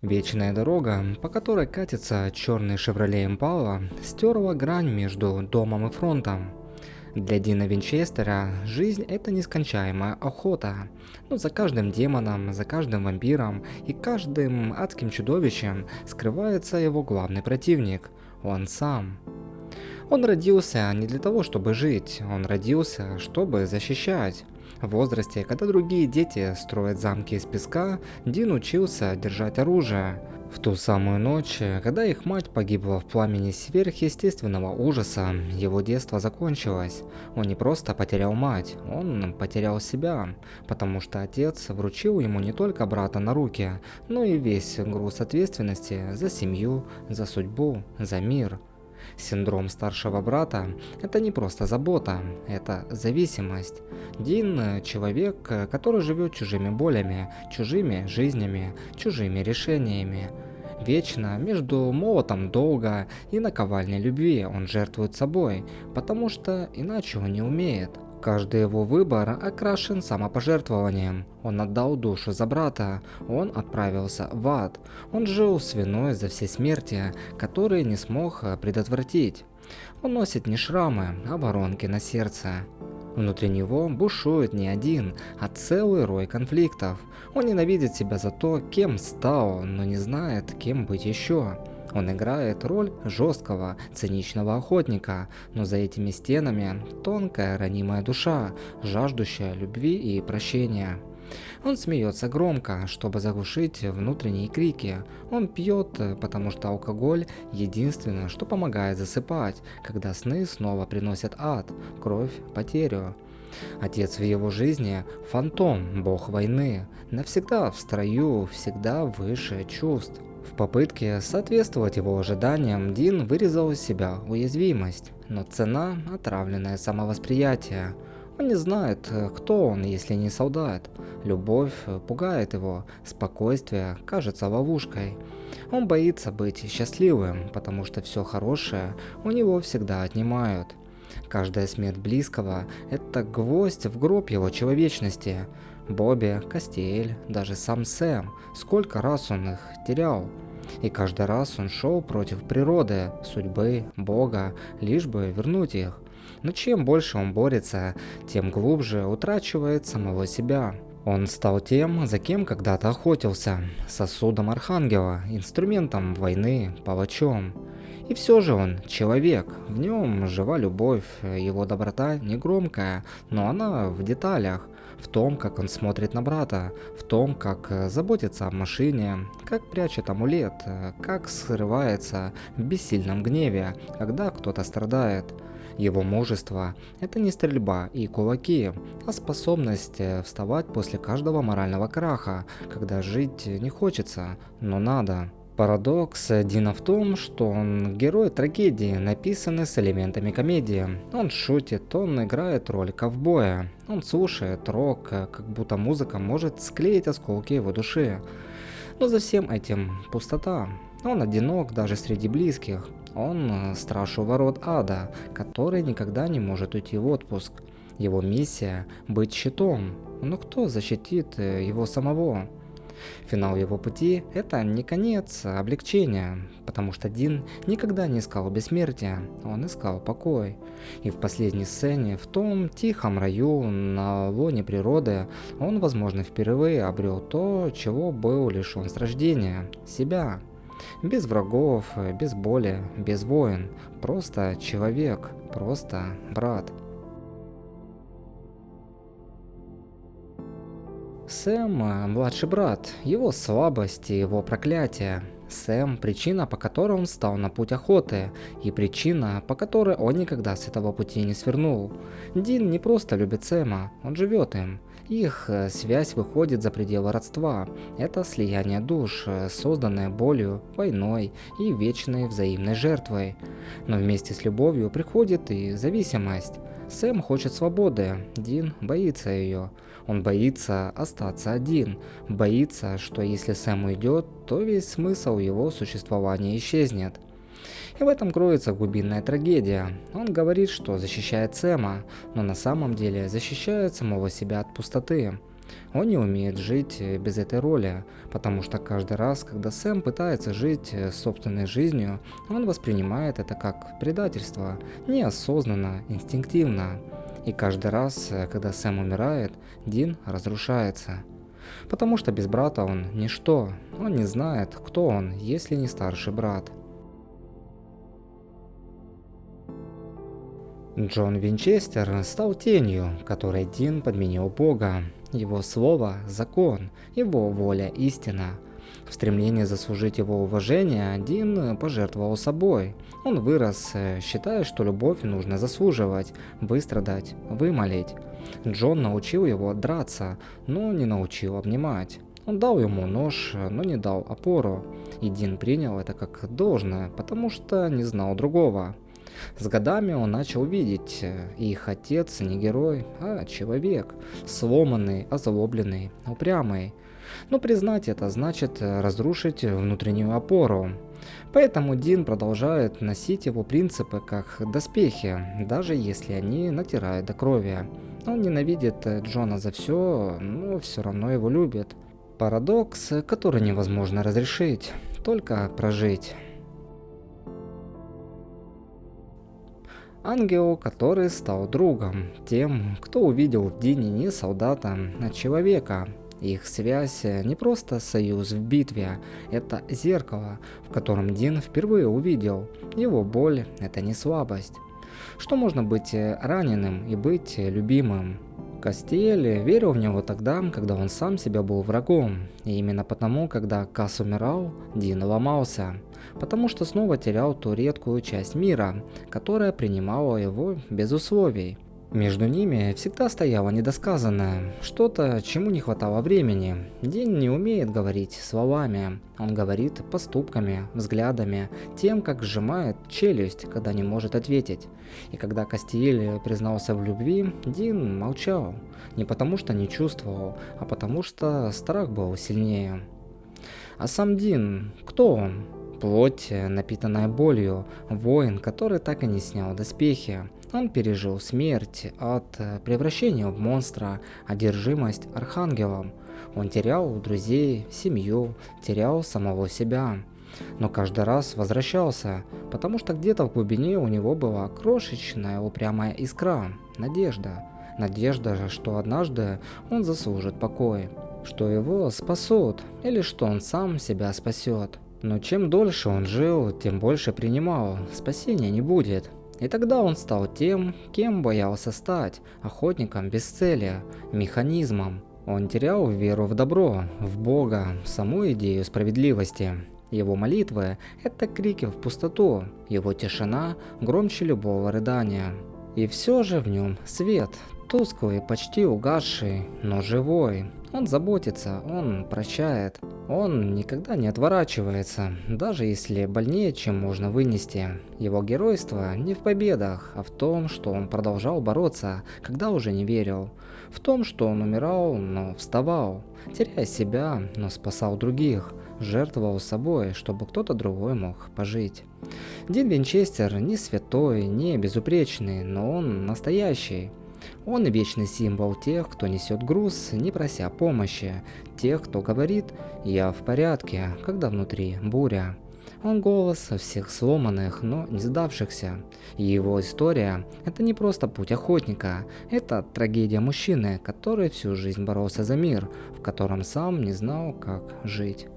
Вечная дорога, по которой катится черный «Шевроле Импала», стерла грань между домом и фронтом. Для Дина Винчестера жизнь – это нескончаемая охота. Но за каждым демоном, за каждым вампиром и каждым адским чудовищем скрывается его главный противник – он сам. Он родился не для того, чтобы жить, он родился, чтобы защищать. В возрасте, когда другие дети строят замки из песка, Дин учился держать оружие. В ту самую ночь, когда их мать погибла в пламени сверхъестественного ужаса, его детство закончилось. Он не просто потерял мать, он потерял себя, потому что отец вручил ему не только брата на руки, но и весь груз ответственности за семью, за судьбу, за мир. Синдром старшего брата – это не просто забота, это зависимость. Дин – человек, который живет чужими болями, чужими жизнями, чужими решениями. Вечно между молотом долга и наковальней любви он жертвует собой, потому что иначе он не умеет. Каждый его выбор окрашен самопожертвованием. Он отдал душу за брата, он отправился в ад. Он жил с виной за все смерти, которые не смог предотвратить. Он носит не шрамы, а воронки на сердце. Внутри него бушует не один, а целый рой конфликтов. Он ненавидит себя за то, кем стал, но не знает, кем быть еще. Он играет роль жесткого, циничного охотника, но за этими стенами тонкая, ранимая душа, жаждущая любви и прощения. Он смеется громко, чтобы заглушить внутренние крики. Он пьет, потому что алкоголь – единственное, что помогает засыпать, когда сны снова приносят ад, кровь, потерю. Отец в его жизни – фантом, бог войны, навсегда в строю, всегда выше чувств. В попытке соответствовать его ожиданиям, Дин вырезал из себя уязвимость, но цена – отравленное самовосприятие. Он не знает, кто он, если не солдат. Любовь пугает его, спокойствие кажется ловушкой. Он боится быть счастливым, потому что все хорошее у него всегда отнимают. Каждая смерть близкого – это гвоздь в гроб его человечности. Бобби, Кастиэль, даже сам Сэм, сколько раз он их терял. И каждый раз он шел против природы, судьбы, Бога, лишь бы вернуть их. Но чем больше он борется, тем глубже утрачивает самого себя. Он стал тем, за кем когда-то охотился, сосудом архангела, инструментом войны, палачом. И все же он человек, в нем жива любовь, его доброта не громкая, но она в деталях, в том, как он смотрит на брата, в том, как заботится о машине, как прячет амулет, как срывается в бессильном гневе, когда кто-то страдает. Его мужество – это не стрельба и кулаки, а способность вставать после каждого морального краха, когда жить не хочется, но надо. Парадокс Дина в том, что он герой трагедии, написанный с элементами комедии. Он шутит, он играет роль ковбоя, он слушает рок, как будто музыка может склеить осколки его души. Но за всем этим пустота. Он одинок даже среди близких. Он страж у ворот ада, который никогда не может уйти в отпуск. Его миссия – быть щитом, но кто защитит его самого? Финал его пути – это не конец, а облегчение, потому что Дин никогда не искал бессмертия, он искал покой. И в последней сцене, в том тихом раю на лоне природы, он, возможно, впервые обрел то, чего был лишен с рождения – себя. Без врагов, без боли, без войн, просто человек, просто брат. Сэм – младший брат, его слабость и его проклятие. Сэм – причина, по которой он встал на путь охоты, и причина, по которой он никогда с этого пути не свернул. Дин не просто любит Сэма, он живет им. Их связь выходит за пределы родства. Это слияние душ, созданное болью, войной и вечной взаимной жертвой. Но вместе с любовью приходит и зависимость. Сэм хочет свободы, Дин боится ее. Он боится остаться один, боится, что если Сэм уйдет, то весь смысл его существования исчезнет. И в этом кроется глубинная трагедия. Он говорит, что защищает Сэма, но на самом деле защищает самого себя от пустоты. Он не умеет жить без этой роли, потому что каждый раз, когда Сэм пытается жить собственной жизнью, он воспринимает это как предательство, неосознанно, инстинктивно. И каждый раз, когда Сэм умирает, Дин разрушается. Потому что без брата он ничто, он не знает, кто он, если не старший брат. Джон Винчестер стал тенью, которой Дин подменил Бога. Его слово – закон, его воля – истина. В стремлении заслужить его уважение Дин пожертвовал собой. Он вырос, считая, что любовь нужно заслуживать, выстрадать, вымолить. Джон научил его драться, но не научил обнимать. Он дал ему нож, но не дал опору. И Дин принял это как должное, потому что не знал другого. С годами он начал видеть, их отец не герой, а человек, сломанный, озлобленный, упрямый. Но признать это значит разрушить внутреннюю опору. Поэтому Дин продолжает носить его принципы как доспехи, даже если они натирают до крови. Он ненавидит Джона за все, но все равно его любит. Парадокс, который невозможно разрешить, только прожить. Ангел, который стал другом, тем, кто увидел в Дине не солдата, а человека. Их связь не просто союз в битве, это зеркало, в котором Дин впервые увидел. Его боль – это не слабость. Что можно быть раненым и быть любимым? Кастиэль верил в него тогда, когда он сам себя был врагом. И именно потому, когда Кас умирал, Дин ломался. Потому что снова терял ту редкую часть мира, которая принимала его без условий. Между ними всегда стояло недосказанное, что-то, чему не хватало времени. Дин не умеет говорить словами, он говорит поступками, взглядами, тем, как сжимает челюсть, когда не может ответить. И когда Кастиэль признался в любви, Дин молчал. Не потому что не чувствовал, а потому что страх был сильнее. А сам Дин, кто он? Плоть, напитанная болью, воин, который так и не снял доспехи. Он пережил смерть, ад, превращение в монстра, одержимость архангелом. Он терял друзей, семью, терял самого себя. Но каждый раз возвращался, потому что где-то в глубине у него была крошечная упрямая искра, надежда. Надежда, что однажды он заслужит покой, что его спасут, или что он сам себя спасет. Но чем дольше он жил, тем больше принимал, спасения не будет. И тогда он стал тем, кем боялся стать, охотником без цели, механизмом. Он терял веру в добро, в Бога, в саму идею справедливости. Его молитвы – это крики в пустоту, его тишина громче любого рыдания. И все же в нем свет, тусклый, почти угасший, но живой. Он заботится, он прощает, он никогда не отворачивается, даже если больнее, чем можно вынести. Его геройство не в победах, а в том, что он продолжал бороться, когда уже не верил. В том, что он умирал, но вставал, теряя себя, но спасал других, жертвовал собой, чтобы кто-то другой мог пожить. Дин Винчестер не святой, не безупречный, но он настоящий. Он вечный символ тех, кто несет груз, не прося помощи, тех, кто говорит «я в порядке», когда внутри буря. Он голос всех сломанных, но не сдавшихся. И его история – это не просто путь охотника, это трагедия мужчины, который всю жизнь боролся за мир, в котором сам не знал, как жить.